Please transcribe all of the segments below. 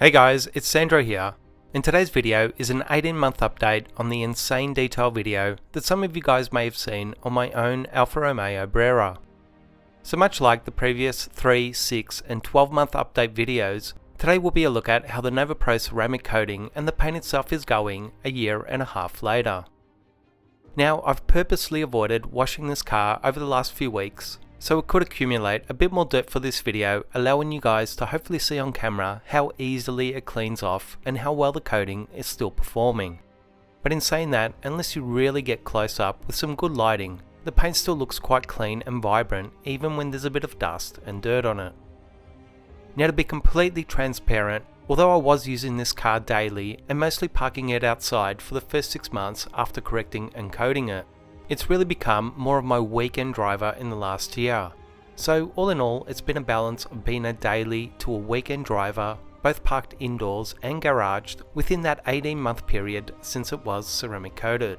Hey guys, it's Sandro here, and today's video is an 18-month update on the insane detail video that some of you guys may have seen on my own Alfa Romeo Brera. So much like the previous 3, 6 and 12-month update videos, today will be a look at how the Nova Pro ceramic coating and the paint itself is going a year and a half later. Now, I've purposely avoided washing this car over the last few weeks, so it could accumulate a bit more dirt for this video, allowing you guys to hopefully see on camera how easily it cleans off and how well the coating is still performing. But in saying that, unless you really get close up with some good lighting, the paint still looks quite clean and vibrant even when there's a bit of dust and dirt on it. Now, to be completely transparent, although I was using this car daily and mostly parking it outside for the first 6 months after correcting and coating it, it's really become more of my weekend driver in the last year. So all in all, it's been a balance of being a daily to a weekend driver, both parked indoors and garaged within that 18-month period since it was ceramic coated.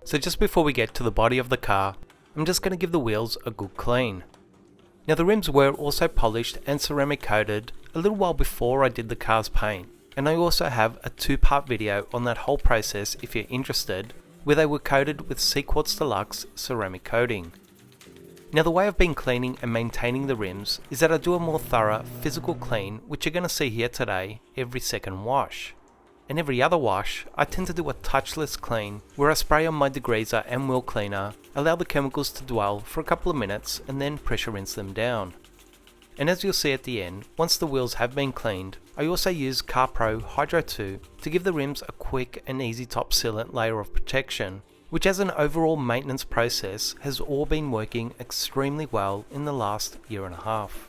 So just before we get to the body of the car, I'm just going to give the wheels a good clean. Now, the rims were also polished and ceramic coated a little while before I did the car's paint, and I also have a 2-part video on that whole process if you're interested, where they were coated with C-Quartz Deluxe ceramic coating. Now, the way I've been cleaning and maintaining the rims is that I do a more thorough physical clean, which you're going to see here today, every second wash. And every other wash, I tend to do a touchless clean where I spray on my degreaser and wheel cleaner, allow the chemicals to dwell for a couple of minutes and then pressure rinse them down. And as you'll see at the end, once the wheels have been cleaned, I also use CarPro Hydro 2 to give the rims a quick and easy top sealant layer of protection, which as an overall maintenance process has all been working extremely well in the last year and a half.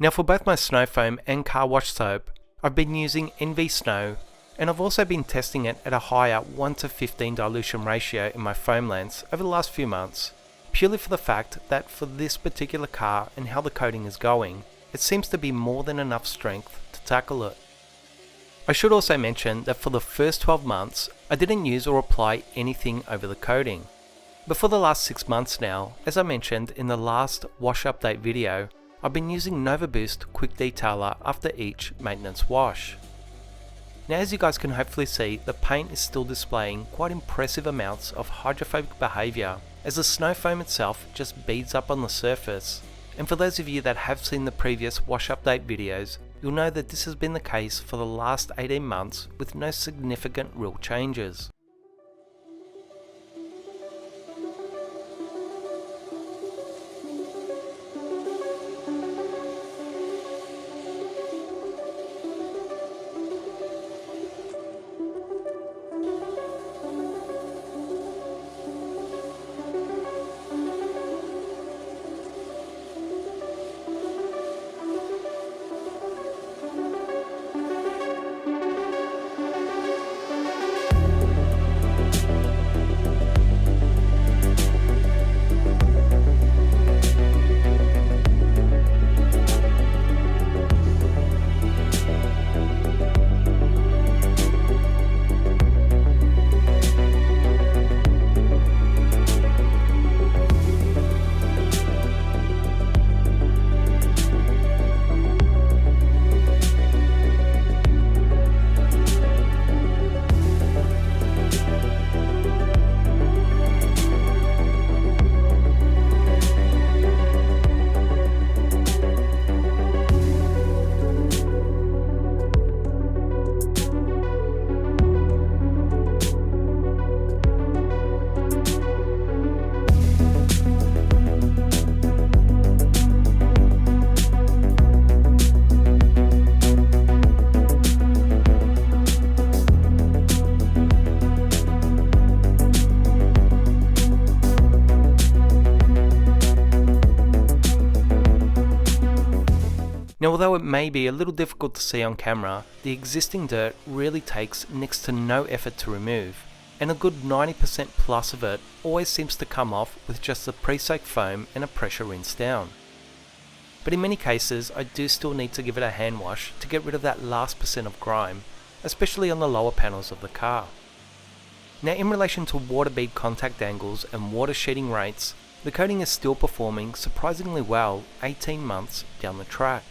Now for both my snow foam and car wash soap, I've been using NV Snow, and I've also been testing it at a higher 1 to 15 dilution ratio in my foam lengths over the last few months, purely for the fact that for this particular car and how the coating is going, it seems to be more than enough strength to tackle it. I should also mention that for the first 12 months, I didn't use or apply anything over the coating. But for the last 6 months now, as I mentioned in the last wash update video, I've been using Nova Boost Quick Detailer after each maintenance wash. Now as you guys can hopefully see, the paint is still displaying quite impressive amounts of hydrophobic behaviour as the snow foam itself just beads up on the surface. And for those of you that have seen the previous wash update videos, you'll know that this has been the case for the last 18 months with no significant real changes. Now although it may be a little difficult to see on camera, the existing dirt really takes next to no effort to remove, and a good 90% plus of it always seems to come off with just the pre-soaked foam and a pressure rinse down. But in many cases I do still need to give it a hand wash to get rid of that last percent of grime, especially on the lower panels of the car. Now in relation to water bead contact angles and water sheeting rates, the coating is still performing surprisingly well 18 months down the track.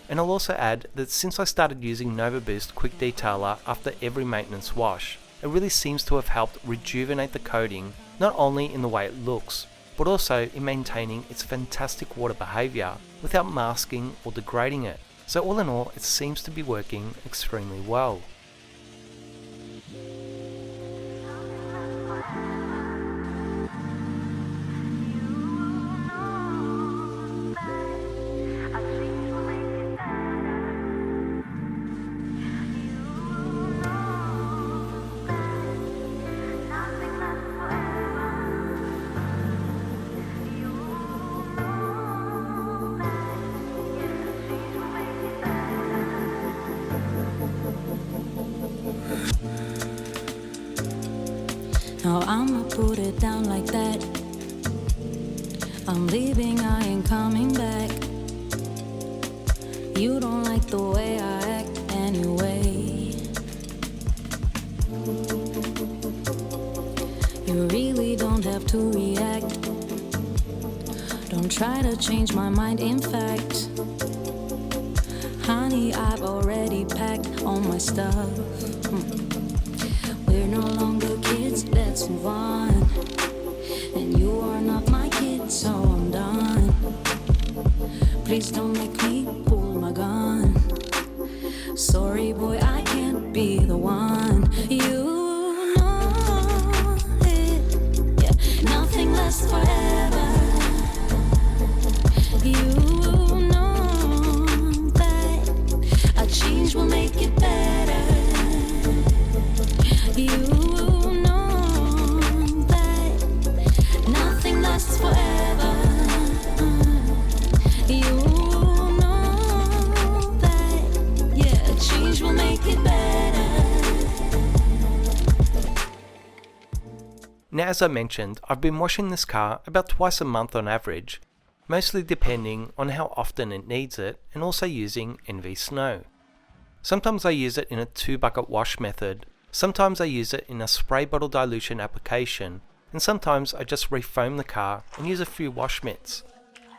And I'll also add that since I started using Nova Boost Quick Detailer after every maintenance wash, it really seems to have helped rejuvenate the coating, not only in the way it looks, but also in maintaining its fantastic water behaviour without masking or degrading it. So all in all, it seems to be working extremely well. Now I'ma put it down like that. I'm leaving, I ain't coming back. You don't like the way I act anyway. You really don't have to react. Don't try to change my mind, in fact. Honey, I've already packed all my stuff. We're no longer kids, let's move on. And you are not my kid, so I'm done. Please don't make me pull my gun. Sorry boy, I can't be the one. You know it, yeah, nothing lasts forever. You know that a change will make it better. You know that nothing lasts forever. You know will make it better. Now, as I mentioned, I've been washing this car about twice a month on average, mostly depending on how often it needs it and also using NV Snow. Sometimes I use it in a 2-bucket wash method, sometimes I use it in a spray bottle dilution application, and sometimes I just refoam the car and use a few wash mitts.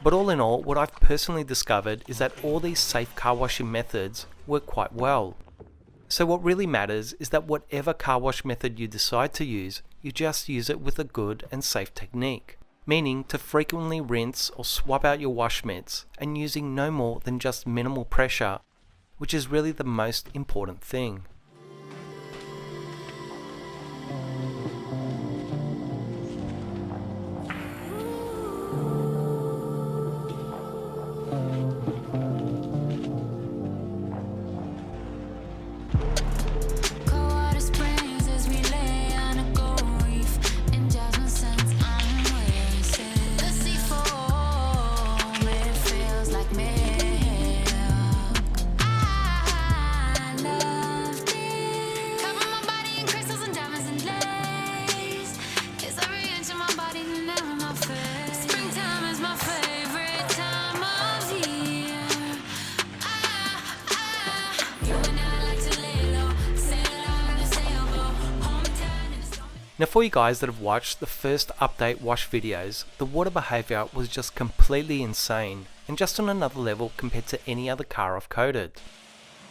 But all in all, what I've personally discovered is that all these safe car washing methods work quite well. So what really matters is that whatever car wash method you decide to use, you just use it with a good and safe technique, meaning to frequently rinse or swap out your wash mitts and using no more than just minimal pressure, which is really the most important thing. Now for you guys that have watched the first update wash videos, the water behaviour was just completely insane and just on another level compared to any other car I've coated.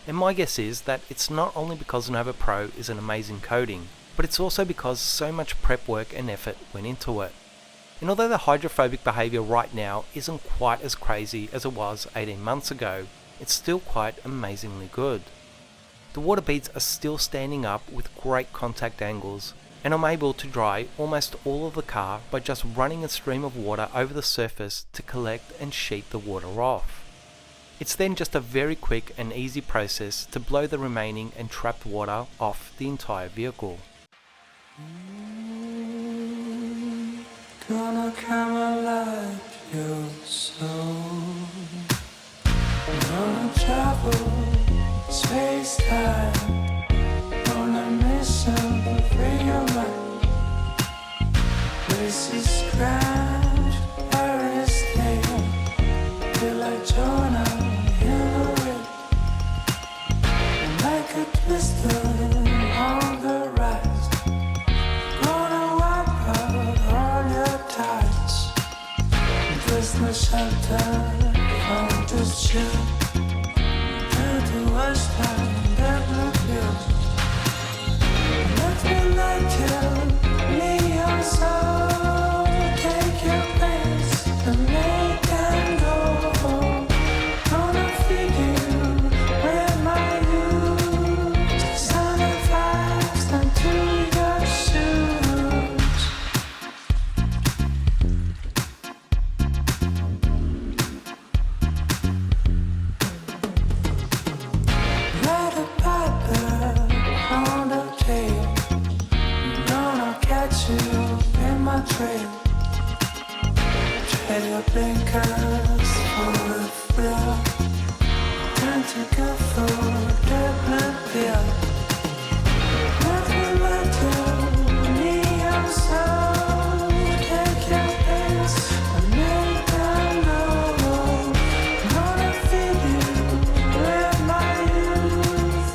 And my guess is that it's not only because Nova Pro is an amazing coating, but it's also because so much prep work and effort went into it. And although the hydrophobic behaviour right now isn't quite as crazy as it was 18 months ago, it's still quite amazingly good. The water beads are still standing up with great contact angles, and I'm able to dry almost all of the car by just running a stream of water over the surface to collect and sheet the water off. It's then just a very quick and easy process to blow the remaining and trapped water off the entire vehicle. Gonna come alive your soul. Gonna travel space-time on a mission to free your mind. Places crash, Paris stay. Feel like Jonah in the wind. Like a twister on the rise. Gonna wipe out all your ties. There's no shelter from this chill. To the worst time that will build. Let me light you, neon soul. Take your place and make them go. Gonna feed you with my youth. Sun and fires into your shoes. Light a piper on the tail. Gonna catch you in my trail. Trade your blinkers for a thrill. Turn to go for the pill. Let me light you, neon soul. Take your pace and make them go. Gonna feed you with my youth.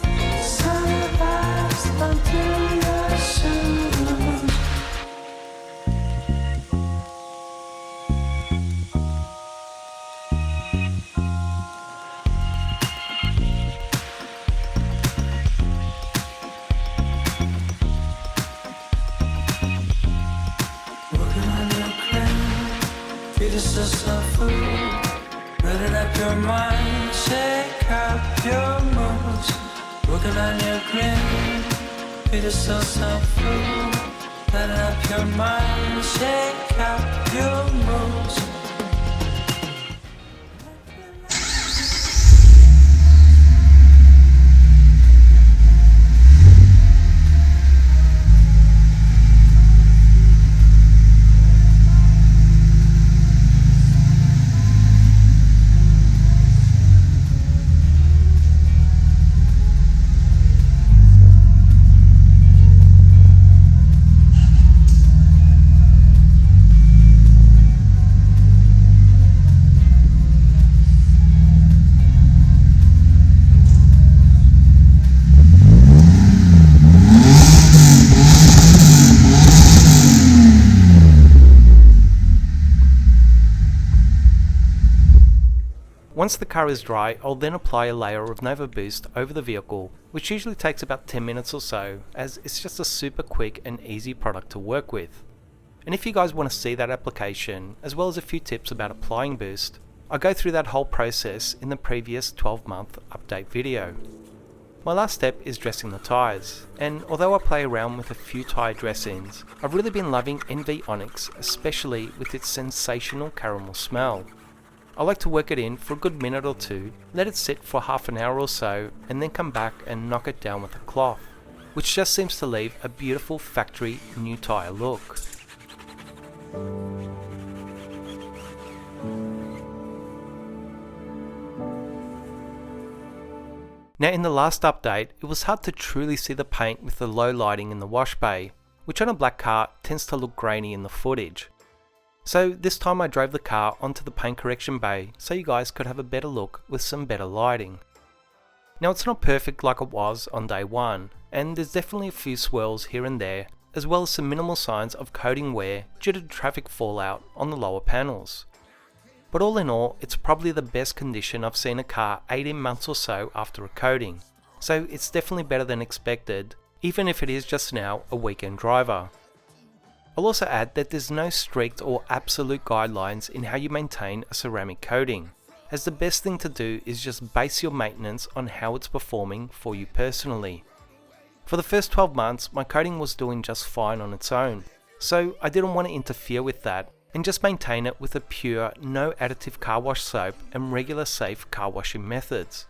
Sun vibes until your shoes. Working on your crane, feed us some food. Ready up your mind, shake up your moves. Working on your grin, feed us some food. Ready up your mind, shake up your moves. Once the car is dry, I'll then apply a layer of Nova Boost over the vehicle, which usually takes about 10 minutes or so, as it's just a super quick and easy product to work with. And if you guys want to see that application, as well as a few tips about applying Boost, I go through that whole process in the previous 12-month update video. My last step is dressing the tyres, and although I play around with a few tyre dressings, I've really been loving NV Onyx, especially with its sensational caramel smell. I like to work it in for a good minute or two, let it sit for half an hour or so, and then come back and knock it down with a cloth, which just seems to leave a beautiful factory new tyre look. Now in the last update, it was hard to truly see the paint with the low lighting in the wash bay, which on a black car tends to look grainy in the footage. So this time I drove the car onto the paint correction bay so you guys could have a better look with some better lighting. Now it's not perfect like it was on day one, and there's definitely a few swirls here and there, as well as some minimal signs of coating wear due to traffic fallout on the lower panels. But all in all, it's probably the best condition I've seen a car 18 months or so after a coating, so it's definitely better than expected, even if it is just now a weekend driver. I'll also add that there's no strict or absolute guidelines in how you maintain a ceramic coating, as the best thing to do is just base your maintenance on how it's performing for you personally. For the first 12 months, my coating was doing just fine on its own, so I didn't want to interfere with that and just maintain it with a pure, no additive car wash soap and regular safe car washing methods.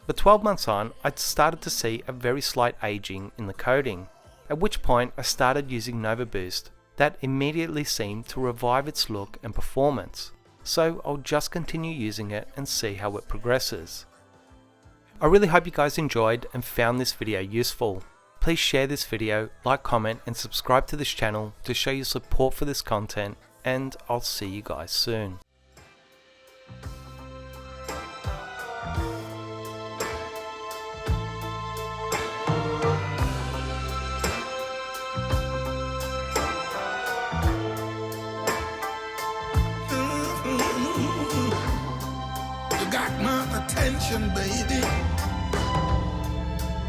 But 12 months on, I'd started to see a very slight aging in the coating, at which point I started using Nova Boost. That immediately seemed to revive its look and performance, so I'll just continue using it and see how it progresses. I really hope you guys enjoyed and found this video useful. Please share this video, like, comment and subscribe to this channel to show your support for this content, and I'll see you guys soon. Attention, baby.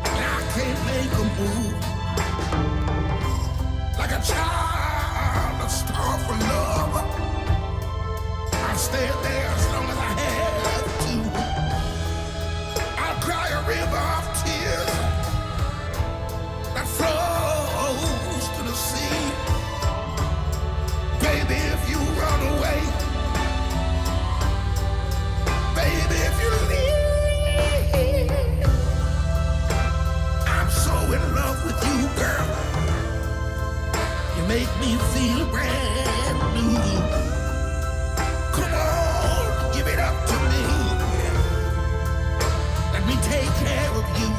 I can't make a move like a child, a star for love. I'll stay there as long as I have to. I'll cry a river of tears that flows to the sea. Baby, if you run away, baby, if you leave, I'm so in love with you, girl. You make me feel brand new. Come on, give it up to me. Let me take care of you.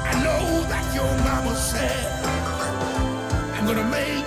I know that your mama said I'm gonna make